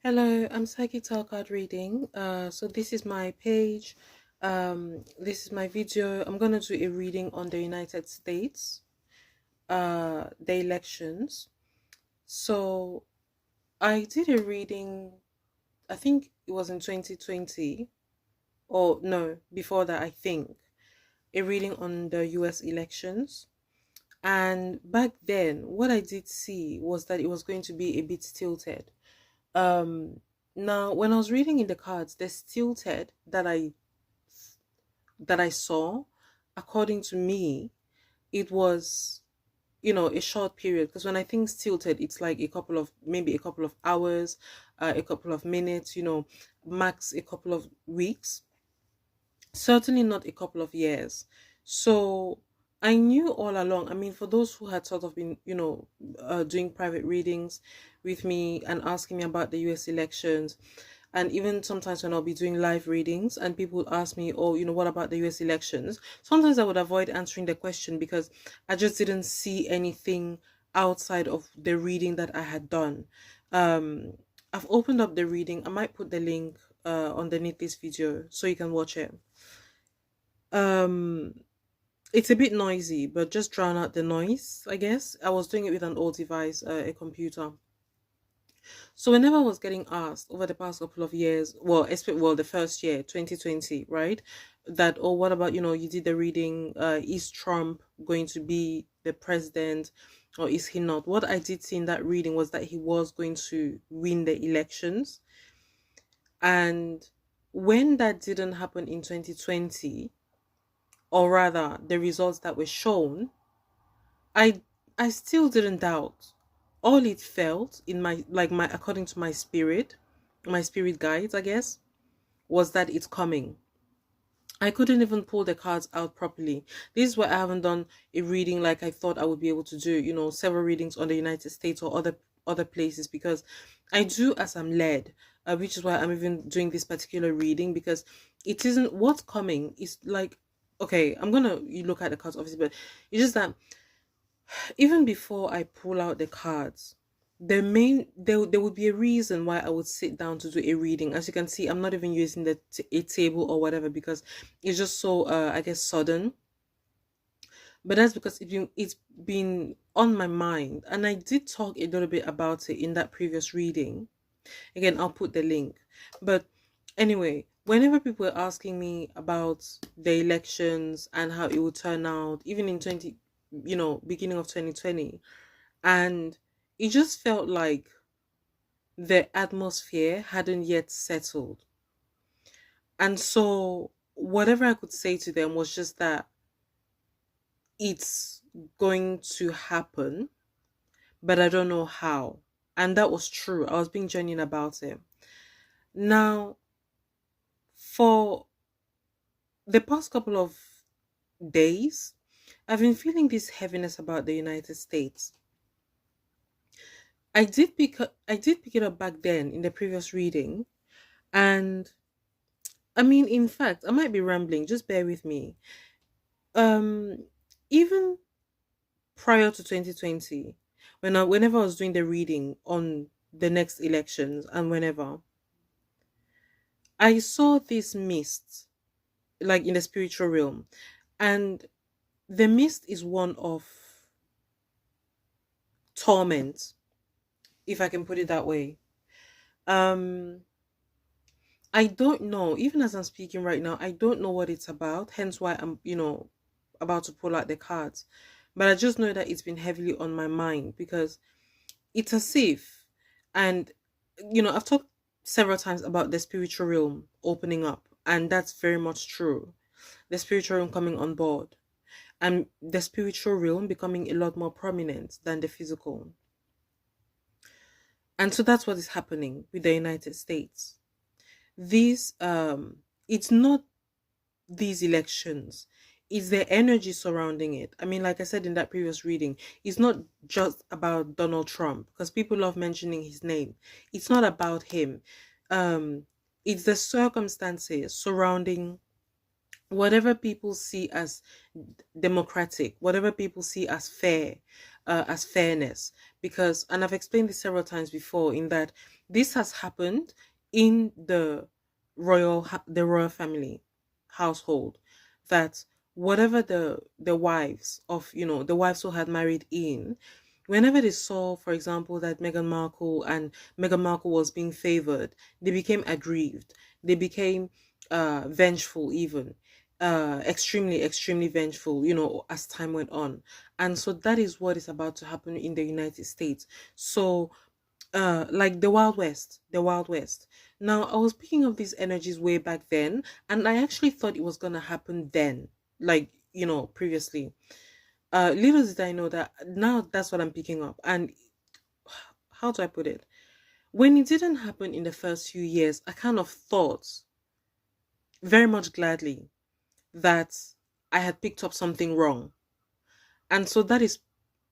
Hello, I'm Psychic Tarot Card Reading. So this is my page. This is my video. I'm gonna do a reading on the United States, the elections. So I did a reading. I think it was in 2020, or no, before that. I think a reading on the U.S. elections. And back then, what I did see was that it was going to be a bit tilted. Um, Now when I was reading in the cards, the tilted that I saw, according to me, it was a short period, because when I think tilted, it's like maybe a couple of hours, a couple of minutes, max a couple of weeks, certainly not a couple of years. So I knew all along. I mean, for those who had sort of been, doing private readings with me and asking me about the US elections, and even sometimes when I'll be doing live readings and people would ask me, oh, what about the US elections? Sometimes I would avoid answering the question because I just didn't see anything outside of the reading that I had done. Um, I've opened up the reading. I might put the link underneath this video so you can watch it. Um, it's a bit noisy, but just drown out the noise, I guess. I was doing it with an old device, a computer. So whenever I was getting asked over the past couple of years, well, the first year, 2020, right? That, oh, what about, you did the reading, is Trump going to be the president or is he not? What I did see in that reading was that he was going to win the elections. And when that didn't happen in 2020, or rather the results that were shown, I I still didn't doubt. All it felt in my according to my spirit guides, I guess, was that it's coming. I couldn't even pull the cards out properly. This is why I haven't done a reading like I thought I would be able to do, several readings on the United States or other places, because I do as I'm led, which is why I'm even doing this particular reading, because it isn't what's coming is like, okay, I'm gonna you look at the cards obviously, but it's just that even before I pull out the cards, there would be a reason why I would sit down to do a reading. As you can see, I'm not even using a table or whatever, because it's just so I guess sudden. But that's because it's been on my mind, and I did talk a little bit about it in that previous reading. Again, I'll put the link. But anyway, whenever people were asking me about the elections and how it would turn out, even in beginning of 2020, and it just felt like the atmosphere hadn't yet settled. And so whatever I could say to them was just that it's going to happen, but I don't know how. And that was true. I was being genuine about it. Now, for the past couple of days, I've been feeling this heaviness about the United States. I did pick it up back then in the previous reading, and I mean, in fact, I might be rambling, just bear with me. Um Even prior to 2020, whenever I was doing the reading on the next elections and whenever, I saw this mist like in the spiritual realm, and the mist is one of torment, if I can put it that way. Um I don't know, even as I'm speaking right now, I don't know what it's about, hence why I'm, about to pull out the cards. But I just know that it's been heavily on my mind, because it's a safe. And, I've talked several times about the spiritual realm opening up, and that's very much true. The spiritual realm coming on board, and the spiritual realm becoming a lot more prominent than the physical. And so that's what is happening with the United States. These It's not these elections, it's the energy surrounding it. I mean, like I said in that previous reading, it's not just about Donald Trump, because people love mentioning his name. It's not about him. um it's the circumstances surrounding whatever people see as democratic, whatever people see as fairness. Because, and I've explained this several times before, in that this has happened in the royal family household, that whatever the wives of, the wives who had married in, whenever they saw, for example, that Meghan Markle was being favored, they became aggrieved. They became vengeful, even extremely, extremely vengeful, as time went on. And so that is what is about to happen in the United States. So, like the Wild West. Now, I was picking up these energies way back then, and I actually thought it was gonna happen then, like, previously. Little did I know that now that's what I'm picking up. And how do I put it? When it didn't happen in the first few years, I kind of thought very much gladly that I had picked up something wrong. And so that is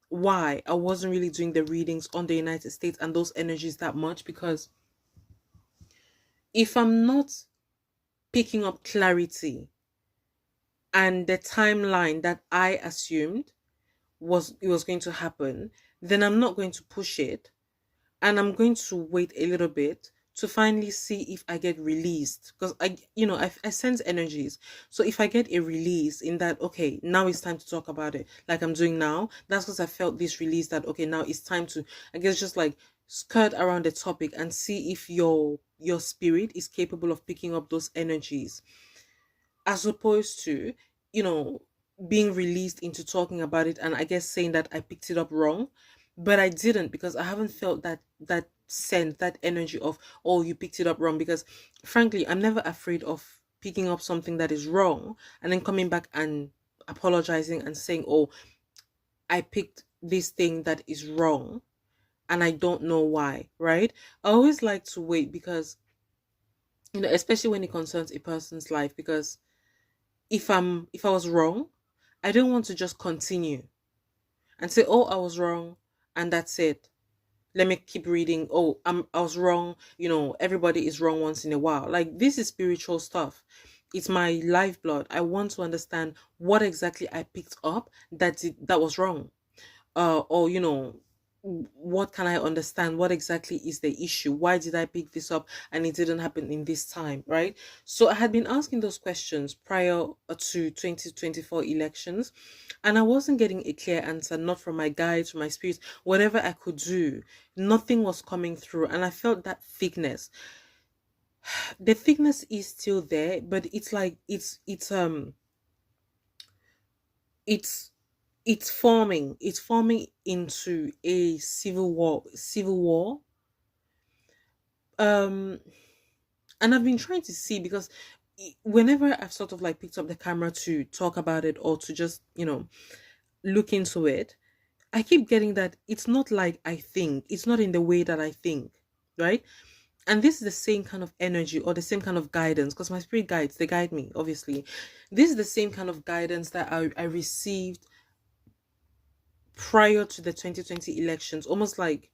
why I wasn't really doing the readings on the United States and those energies that much, because if I'm not picking up clarity and the timeline that I assumed was going to happen, then I'm not going to push it, and I'm going to wait a little bit to finally see if I get released, because I sense energies. So if I get a release in that, okay, now it's time to talk about it, like I'm doing now, that's because I felt this release that, okay, now it's time to, I guess, just like skirt around the topic and see if your spirit is capable of picking up those energies, as opposed to, you know, being released into talking about it and I guess saying that I picked it up wrong. But I didn't, because I haven't felt that sense, that energy of, oh, you picked it up wrong. Because frankly, I'm never afraid of picking up something that is wrong and then coming back and apologizing and saying, oh, I picked this thing that is wrong and I don't know why, right? I always like to wait, because especially when it concerns a person's life, because if I was wrong, I don't want to just continue and say, "Oh, I was wrong," and that's it. Let me keep reading. Oh, I was wrong. Everybody is wrong once in a while. Like, this is spiritual stuff. It's my lifeblood. I want to understand what exactly I picked up that was wrong, or what can I understand, what exactly is the issue, why did I pick this up and it didn't happen in this time, right? So I had been asking those questions prior to 2024 elections, and I wasn't getting a clear answer, not from my guides, from my spirits, whatever I could do, nothing was coming through. And I felt that thickness. The thickness is still there, but it's like it's it's forming into a civil war. um and I've been trying to see, because whenever I've sort of like picked up the camera to talk about it, or to just look into it, I keep getting that it's not like I think, it's not in the way that I think, right? And this is the same kind of energy, or the same kind of guidance, because my spirit guides, they guide me, obviously. This is the same kind of guidance that I received prior to the 2020 elections. Almost like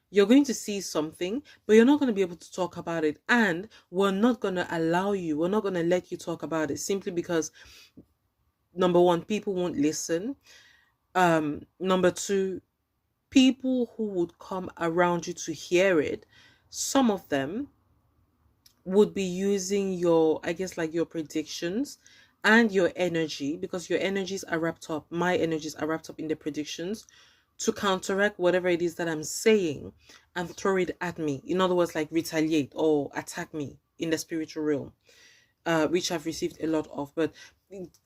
you're going to see something, but you're not going to be able to talk about it. And we're not going to let you talk about it, simply because, number one, people won't listen. Number two, people who would come around you to hear it, some of them would be using your, I guess, like your predictions and your energy, because your energies are wrapped up, my energies are wrapped up in the predictions, to counteract whatever it is that I'm saying and throw it at me. In other words, like retaliate or attack me in the spiritual realm, which I've received a lot of, but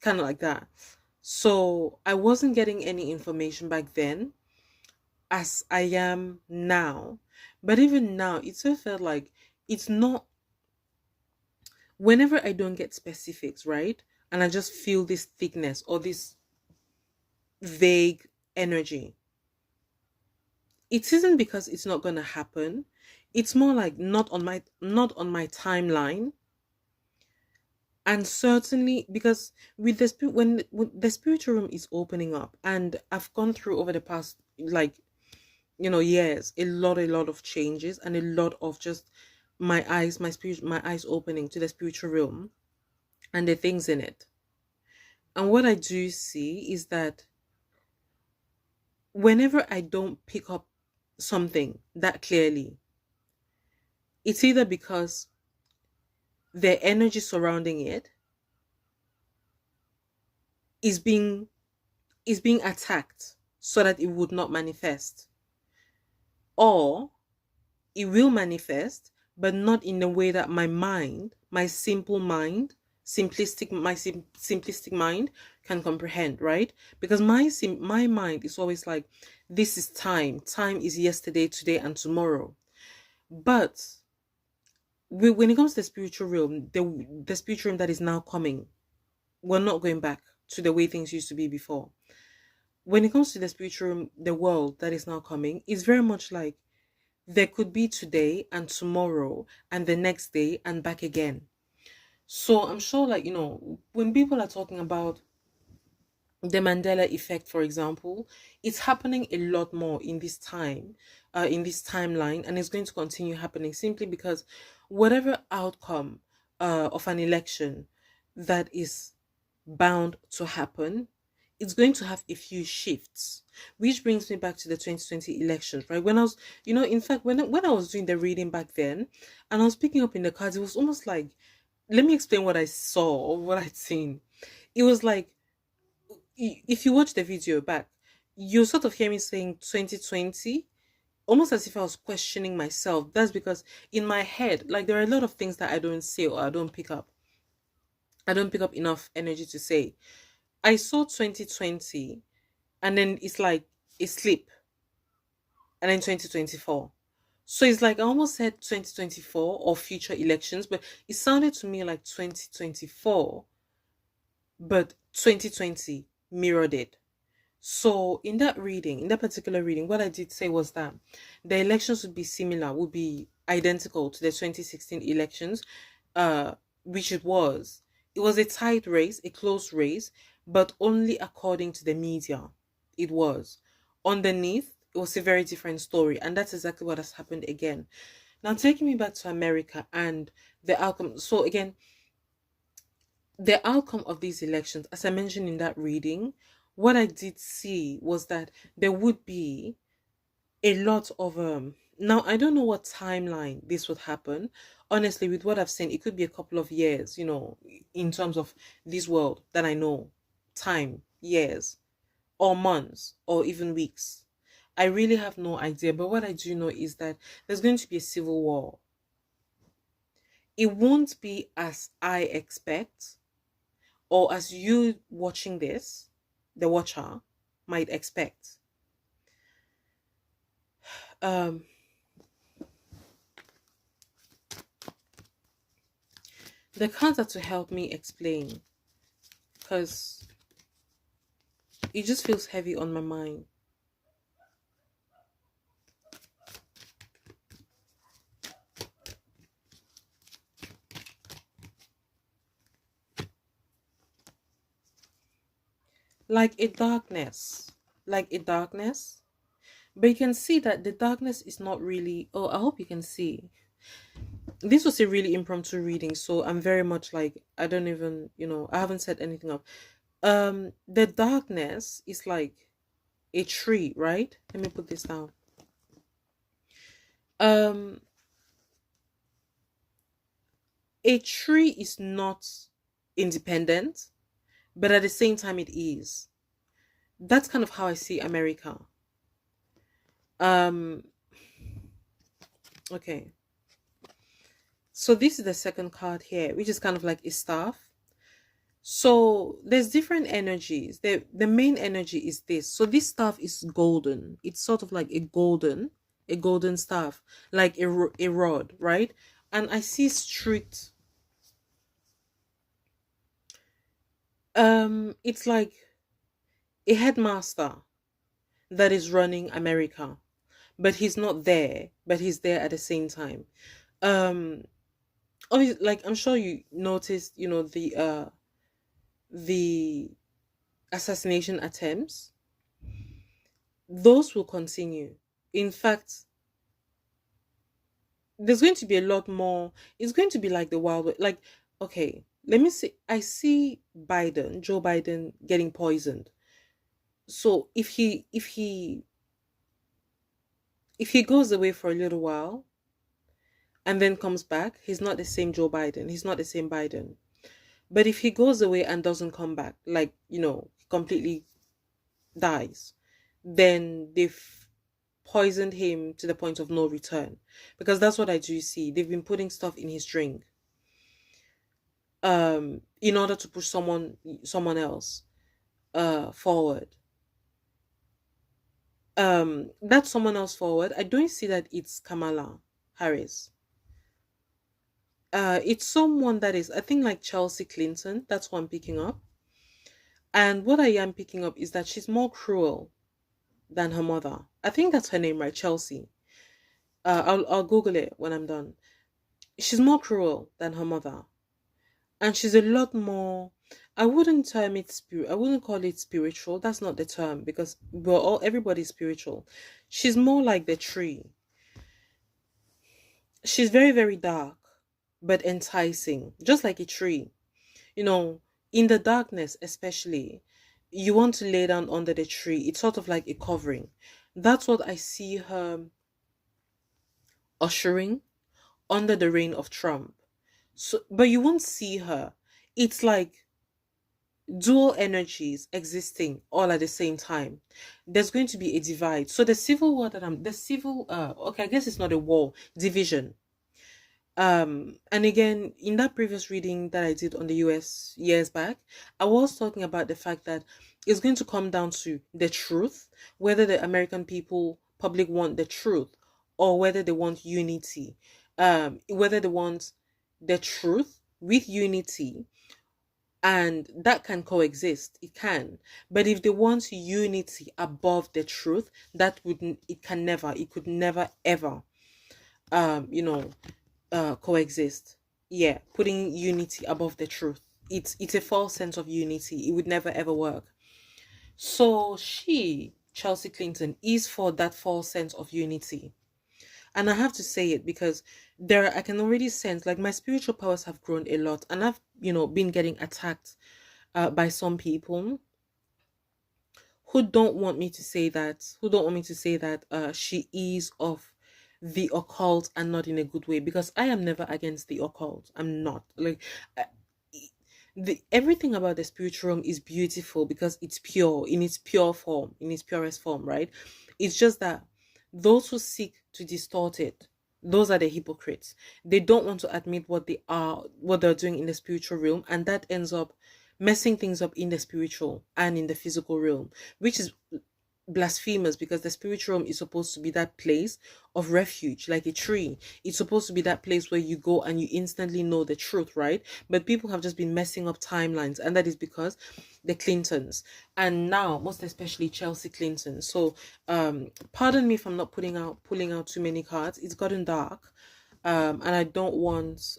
kind of like that. So I wasn't getting any information back then as I am now. But even now, it still felt like it's not, whenever I don't get specifics, right? And I just feel this thickness or this vague energy, it isn't because it's not gonna happen. It's more like not on my timeline. And certainly because with the spirit, when the spiritual room is opening up, and I've gone through over the past, like, years, a lot of changes, and a lot of just my eyes opening to the spiritual realm and the things in it. And what I do see is that whenever I don't pick up something that clearly, it's either because the energy surrounding it is being attacked so that it would not manifest, or it will manifest, but not in the way that my mind, my simple mind, simplistic mind can comprehend, right? Because my mind is always like, this is time. Time is yesterday, today, and tomorrow. But when it comes to the spiritual realm, the spiritual realm that is now coming, we're not going back to the way things used to be before. When it comes to the spiritual realm, the world that is now coming is very much like there could be today and tomorrow and the next day and back again. So I'm sure, like, when people are talking about the Mandela effect, for example, it's happening a lot more in this time, in this timeline, and it's going to continue happening simply because whatever outcome of an election that is bound to happen, it's going to have a few shifts, which brings me back to the 2020 elections, right? When I was, in fact, when I was doing the reading back then, and I was picking up in the cards, it was almost like, let me explain what I saw or what I'd seen. It was like, if you watch the video back, you sort of hear me saying 2020, almost as if I was questioning myself. That's because in my head, like, there are a lot of things that I don't say or I don't pick up. I don't pick up enough energy to say. I saw 2020, and then it's like a slip, and then 2024. So it's like I almost said 2024 or future elections, but it sounded to me like 2024, but 2020 mirrored it. So in that reading, in that particular reading, what I did say was that the elections would be similar, would be identical to the 2016 elections, uh, which it was. It was a tight race, a close race, but only according to the media. It was. Underneath, it was a very different story, and that's exactly what has happened again. Now, taking me back to America and the outcome. So again, the outcome of these elections, as I mentioned in that reading, what I did see was that there would be a lot of now I don't know what timeline this would happen. Honestly, with what I've seen, it could be a couple of years, in terms of this world that I know. Time, years, or months, or even weeks. I really have no idea, but what I do know is that there's going to be a civil war. It won't be as I expect, or as you watching this, the watcher, might expect. Um, the cards are to help me explain, because it just feels heavy on my mind. Like a darkness, like a darkness. But you can see that the darkness is not really. Oh, I hope you can see. This was a really impromptu reading, so I'm very much like, I don't even, I haven't said anything up. The darkness is like a tree, right? Let me put this down. Um, a tree is not independent, but at the same time it is. That's kind of how I see America. Um, okay. So this is the second card here, which is kind of like a staff. So there's different energies. The main energy is this. So this staff is golden. It's sort of like a golden staff, like a rod, right? And I see strict. It's like a headmaster that is running America, but he's not there, but he's there at the same time. Um, obviously, like, I'm sure you noticed, the assassination attempts. Those will continue. In fact, there's going to be a lot more. It's going to be like the wild West. Like, okay, let me see. I see Biden, Joe Biden, getting poisoned. So if he goes away for a little while and then comes back, he's not the same Joe Biden. He's not the same Biden. But if he goes away and doesn't come back, like, completely dies, then they've poisoned him to the point of no return. Because that's what I do see. They've been putting stuff in his drink in order to push someone else forward. That's someone else forward. I don't see that it's Kamala Harris. It's someone that is, I think, like Chelsea Clinton. That's what I'm picking up. And what I am picking up is that she's more cruel than her mother. I think that's her name, right? Chelsea. I'll Google it when I'm done. She's more cruel than her mother, and she's a lot more. I wouldn't term it spirit. I wouldn't call it spiritual. That's not the term because everybody's spiritual. She's more like the tree. She's very, very dark, but enticing, just like a tree. You know, in the darkness, especially, you want to lay down under the tree. It's sort of like a covering. That's what I see her ushering under the reign of Trump. So, but you won't see her. It's like dual energies existing all at the same time. There's going to be a divide. So the civil war the civil, okay, I guess it's not a war, division. And again, in that previous reading that I did on the US years back, I was talking about the fact that it's going to come down to the truth, whether the American people public want the truth or whether they want unity. Whether they want the truth with unity, and that can coexist. It can. But if they want unity above the truth, that wouldn't it could never ever um you know coexist. Yeah, putting unity above the truth, it's a false sense of unity. It would never ever work. So Chelsea Clinton, is for that false sense of unity. And I have to say it because I can already sense, like, my spiritual powers have grown a lot, and I've been getting attacked by some people who don't want me to say that she is of the occult, and not in a good way, because I am never against the occult. I'm not, like, uh, everything about the spiritual realm is beautiful because it's pure, in its pure form, in its purest form, right? It's just that those who seek to distort it, those are the hypocrites. They don't want to admit what they're doing in the spiritual realm, and that ends up messing things up in the spiritual and in the physical realm, which is blasphemous, because the spiritual realm is supposed to be that place of refuge, like a tree. It's supposed to be that place where you go and you instantly know the truth, right? But people have just been messing up timelines, and that is because the Clintons, and now most especially Chelsea Clinton. So pardon me if I'm not pulling out too many cards. It's gotten dark, and I don't want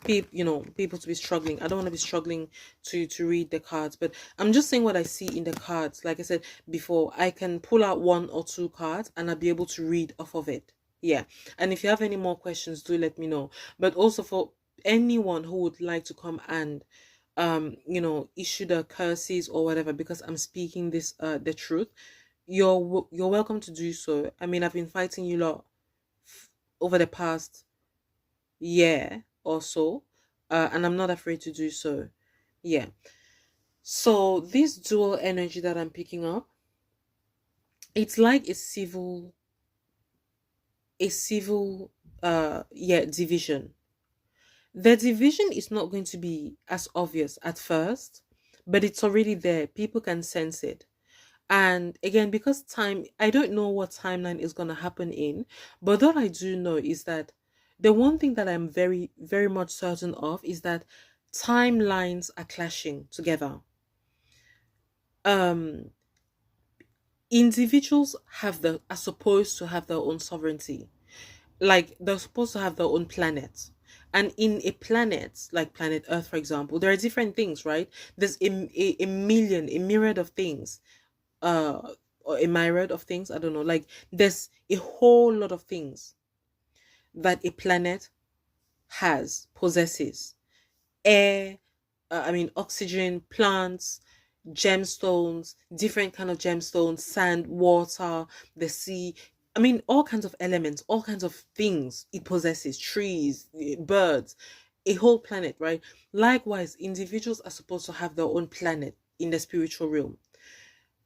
people to be struggling. I don't want to be struggling to read the cards, but I'm just saying what I see in the cards. Like I said before, I can pull out one or two cards and I'll be able to read off of it. Yeah. And if you have any more questions, do let me know. But also, for anyone who would like to come and issue the curses or whatever, because I'm speaking the truth, you're welcome to do so. I mean, I've been fighting you lot over the past year or so, and I'm not afraid to do so. Yeah. So this dual energy that I'm picking up, it's like a civil division. The division is not going to be as obvious at first, but it's already there. People can sense it. And again, because I don't know what timeline is going to happen in, but what I do know is that the one thing that I'm very, very much certain of is that timelines are clashing together. Um, Individuals are supposed to have their own sovereignty. Like, they're supposed to have their own planet. And in a planet, like planet Earth, for example, there are different things, right? There's a myriad of things, or a myriad of things, I don't know, like, there's a whole lot of things that a planet possesses. air, oxygen, plants, gemstones, different kind of gemstones, sand, water, the sea. I mean, all kinds of elements, all kinds of things it possesses, trees, birds, a whole planet, right? Likewise, individuals are supposed to have their own planet in the spiritual realm,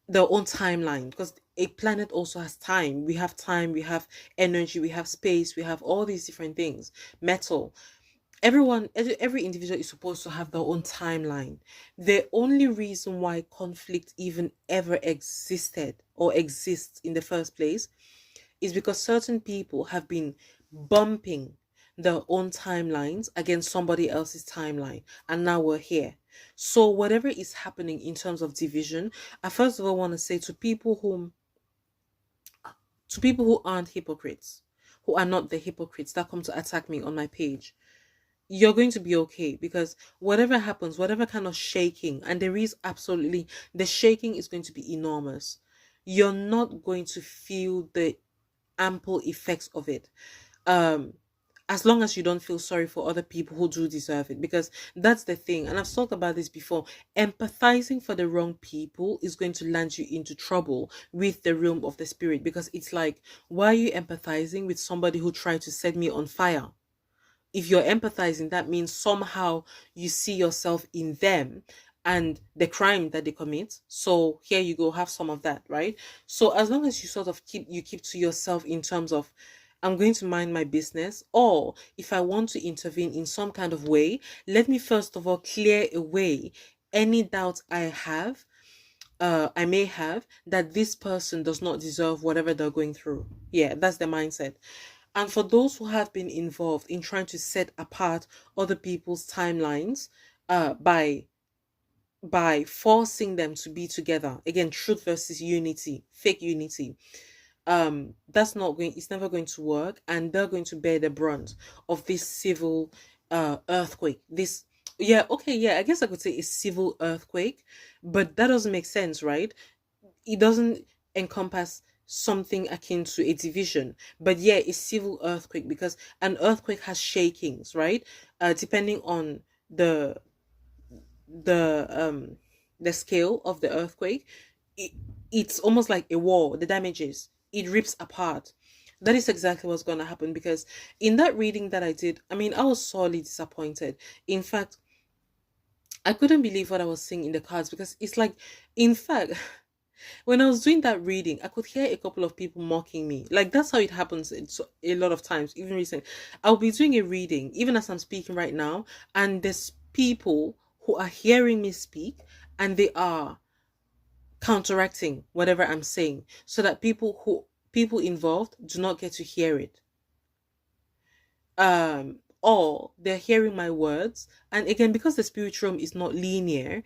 their own timeline, because a planet also has time, we have energy, we have space, we have all these different things, metal. Every individual is supposed to have their own timeline. The only reason why conflict even ever existed or exists in the first place is because certain people have been bumping their own timelines against somebody else's timeline, and now we're here. So whatever is happening in terms of division, I first of all want to say to people who aren't hypocrites, who are not the hypocrites that come to attack me on my page, you're going to be okay, because whatever happens, whatever kind of shaking, and there is absolutely, the shaking is going to be enormous. You're not going to feel the ample effects of it. Um, as long as you don't feel sorry for other people who do deserve it, because that's the thing, and I've talked about this before. Empathizing for the wrong people is going to land you into trouble with the realm of the spirit, because it's like, why are you empathizing with somebody who tried to set me on fire? If you're empathizing, that means somehow you see yourself in them and the crime that they commit. So here you go, have some of that, right? So as long as you sort of keep to yourself in terms of, I'm going to mind my business, or if I want to intervene in some kind of way, let me first of all clear away any doubt I may have, that this person does not deserve whatever they're going through. Yeah, that's the mindset. And for those who have been involved in trying to set apart other people's timelines, by forcing them to be together, again, truth versus unity, fake unity, that's not going, it's never going to work, and they're going to bear the brunt of this civil earthquake. This, yeah, okay, yeah, I guess I could say a civil earthquake, but that doesn't make sense, right? It doesn't encompass something akin to a division, but yeah, a civil earthquake, because an earthquake has shakings, right? Depending on the the um the scale of the earthquake, it, it's almost like a wall. The damages, it rips apart. That is exactly what's going to happen, because in that reading that I did, I mean, I was sorely disappointed. In fact, I couldn't believe what I was seeing in the cards, because it's like, in fact, when I was doing that reading, I could hear a couple of people mocking me. Like, that's how it happens a lot of times, even recently. I'll be doing a reading, even as I'm speaking right now, and there's people who are hearing me speak, and they are counteracting whatever I'm saying, so that people involved do not get to hear it. Or they're hearing my words, and again, because the spiritual realm is not linear,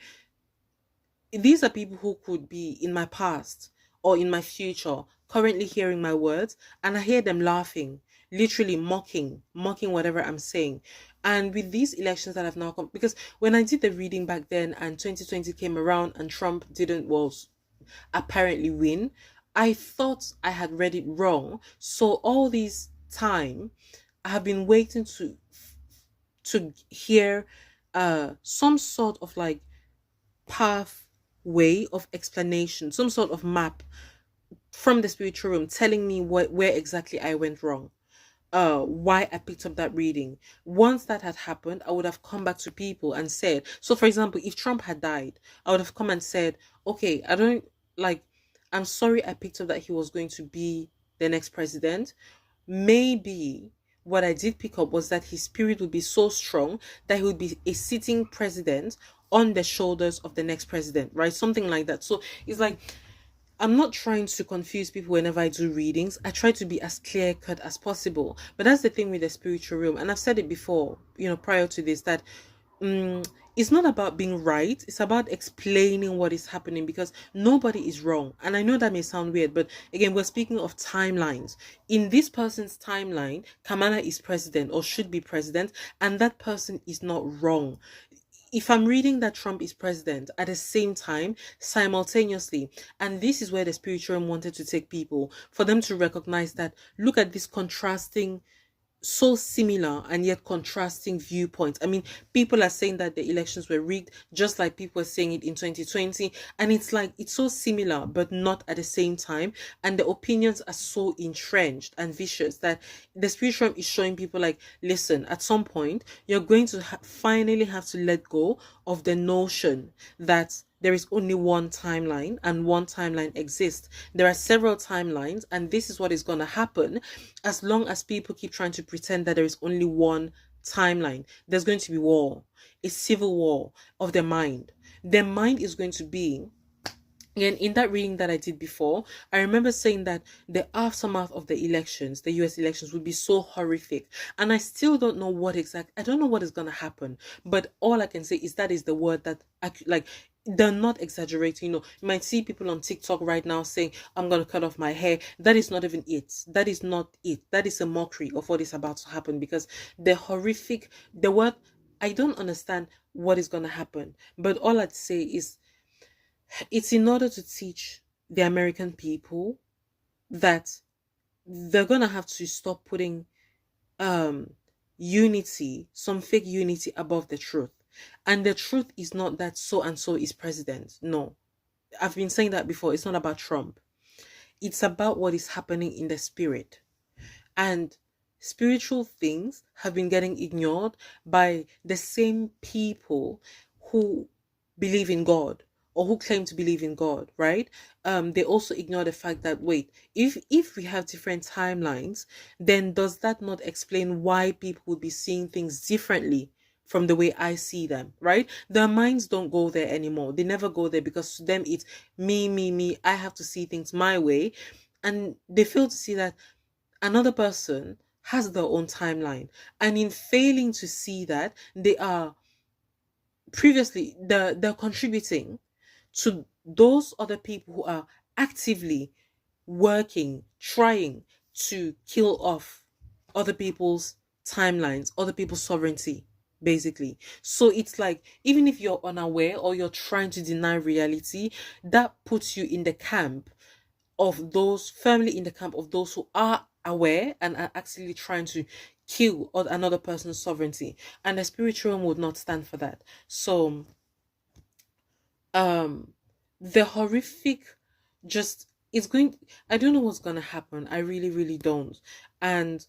these are people who could be in my past or in my future, currently hearing my words, and I hear them laughing, literally mocking whatever I'm saying. And with these elections that have now come, because when I did the reading back then and 2020 came around and Trump didn't, well, apparently win, I thought I had read it wrong. So all this time I have been waiting to hear some sort of like pathway of explanation, some sort of map from the spiritual room telling me where exactly I went wrong, why I picked up that reading. Once that had happened, I would have come back to people and said, so for example, if Trump had died, I would have come and said, okay, I don't like, I'm sorry I picked up that he was going to be the next president. Maybe what I did pick up was that his spirit would be so strong that he would be a sitting president on the shoulders of the next president, right? Something like that. So it's like, I'm not trying to confuse people whenever I do readings. I try to be as clear cut as possible. But that's the thing with the spiritual realm. And I've said it before, prior to this, that it's not about being right. It's about explaining what is happening, because nobody is wrong. And I know that may sound weird, but again, we're speaking of timelines. In this person's timeline, Kamala is president or should be president, and that person is not wrong. If I'm reading that Trump is president at the same time, simultaneously, and this is where the spiritual realm wanted to take people, for them to recognize that, look at this contrasting so similar and yet contrasting viewpoints. I mean, people are saying that the elections were rigged, just like people were saying it in 2020. And it's like, it's so similar, but not at the same time. And the opinions are so entrenched and vicious that the spiritual is showing people like, listen, at some point, you're going to finally have to let go of the notion that there is only one timeline and one timeline exists. There are several timelines, and this is what is going to happen as long as people keep trying to pretend that there is only one timeline. There's going to be war, a civil war of the mind. The mind is going to be, again, in that reading that I did before, I remember saying that the aftermath of the elections, the US elections, would be so horrific. And I still don't know I don't know what is going to happen. But all I can say is that is the word that, like, they're not exaggerating. You might see people on TikTok right now saying, I'm going to cut off my hair. That is not even it. That is not it. That is a mockery of what is about to happen, because the word, I don't understand what is going to happen. But all I'd say is, it's in order to teach the American people that they're gonna have to stop putting um unity, some fake unity, above the truth. And the truth is not that so and so is president. No. I've been saying that before. It's not about Trump. It's about what is happening in the spirit. And spiritual things have been getting ignored by the same people who believe in God, or who claim to believe in God, right? They also ignore the fact that, wait, if we have different timelines, then does that not explain why people would be seeing things differently from the way I see them, right? Their minds don't go there anymore. They never go there, because to them it's me, me, me. I have to see things my way. And they fail to see that another person has their own timeline. And in failing to see that, they are they're contributing to those other people who are actively working, trying to kill off other people's timelines, other people's sovereignty, basically. So it's like, even if you're unaware or you're trying to deny reality, that puts you in the camp of those, firmly in the camp of those who are aware and are actually trying to kill another person's sovereignty. And the spiritual realm would not stand for that. So um the horrific, just, it's going, I don't know what's gonna happen. I really, really don't. And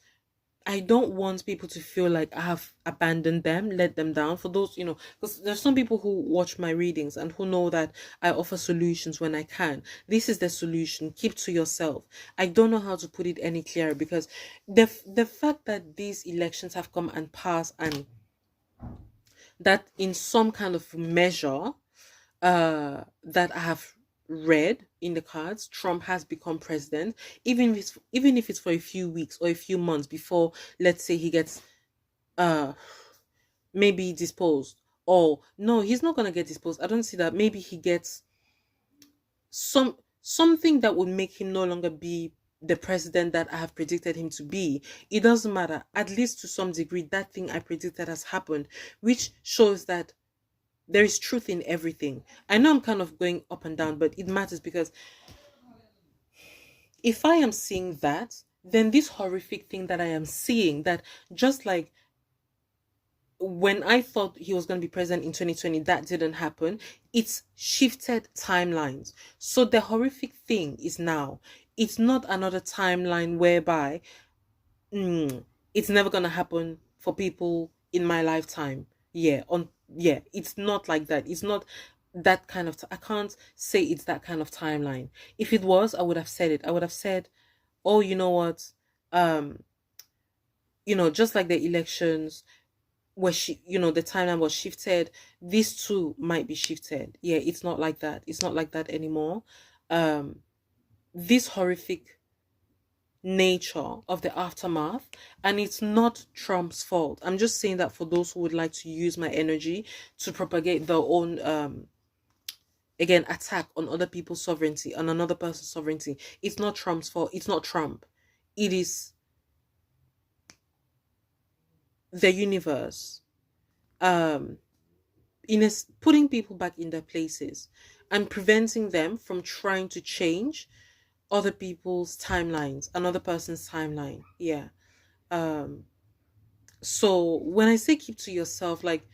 I don't want people to feel like I have abandoned them, let them down. For those, because there's some people who watch my readings and who know that I offer solutions when I can. This is the solution. Keep to yourself. I don't know how to put it any clearer, because the fact that these elections have come and passed, and that in some kind of measure, that I have read in the cards, Trump has become president, even if it's for a few weeks or a few months before, let's say, he gets uh maybe disposed. Or no, he's not gonna get disposed. I don't see that. Maybe he gets something that would make him no longer be the president that I have predicted him to be. It doesn't matter. At least to some degree, that thing I predicted has happened, which shows that there is truth in everything. I know I'm kind of going up and down, but it matters, because if I am seeing that, then this horrific thing that I am seeing, that just like when I thought he was going to be president in 2020, that didn't happen. It's shifted timelines. So the horrific thing is now, it's not another timeline whereby it's never going to happen for people in my lifetime. Yeah, it's not like that. It's not that kind of I can't say it's that kind of timeline. If it was, I would have said it. I would have said, oh, you know what, um just like the elections, where the timeline was shifted, these two might be shifted. Yeah, it's not like that. It's not like that anymore. This horrific nature of the aftermath, and it's not Trump's fault. I'm just saying that for those who would like to use my energy to propagate their own again, attack on other people's sovereignty, on another person's sovereignty. It's not Trump's fault. It's not Trump. It is the universe, um putting people back in their places and preventing them from trying to change other people's timelines, another person's timeline. Yeah. um So when I say keep to yourself, like,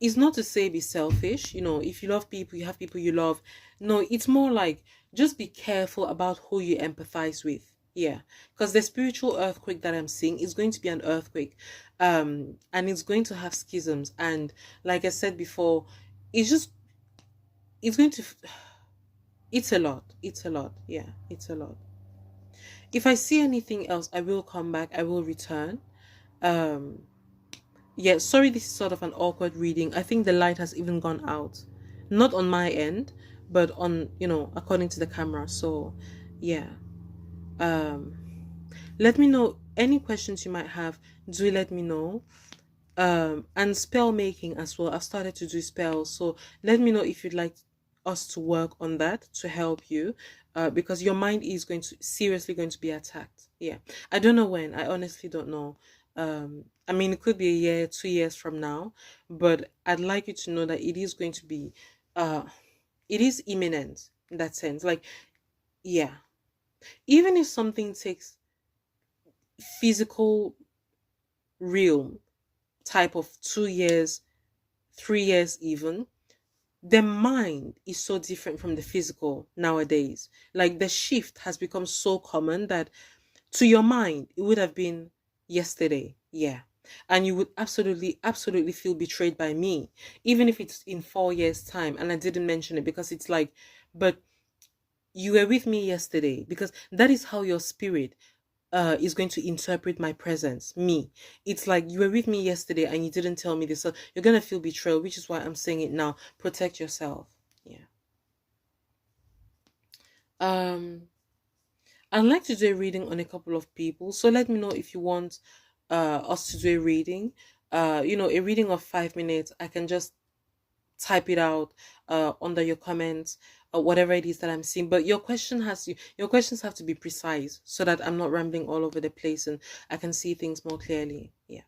it's not to say be selfish. If you love people, you have people you love. No, it's more like just be careful about who you empathize with. Yeah, because the spiritual earthquake that I'm seeing is going to be an earthquake, and it's going to have schisms. And like I said before, it's just it's going to it's a lot. It's a lot. Yeah, it's a lot. If I see anything else, I will come back. I will return. Um, Yeah, sorry, this is sort of an awkward reading. I think the light has even gone out. Not on my end, but on, according to the camera. So, yeah. Um, let me know any questions you might have. Do let me know. And spell making as well. I've started to do spells. So, let me know if you'd like us to work on that to help you. Because your mind is seriously going to be attacked. Yeah. I don't know when. I honestly don't know. I mean, it could be a year, 2 years from now, but I'd like you to know that it is going to be, uh, it is imminent in that sense. Like, yeah, even if something takes physical realm type of 2 years, 3 years, even, the mind is so different from the physical nowadays. Like, the shift has become so common that to your mind, it would have been yesterday. Yeah. And you would absolutely, absolutely feel betrayed by me, even if it's in 4 years' time. And I didn't mention it because it's like, but you were with me yesterday, because that is how your spirit is going to interpret my presence, me. It's like you were with me yesterday and you didn't tell me this. So you're going to feel betrayal, which is why I'm saying it now. Protect yourself. Yeah. Um, I'd like to do a reading on a couple of people. So let me know if you want us to do a reading. A reading of 5 minutes. I can just type it out under your comments or whatever it is that I'm seeing. But your questions have to be precise so that I'm not rambling all over the place and I can see things more clearly. Yeah.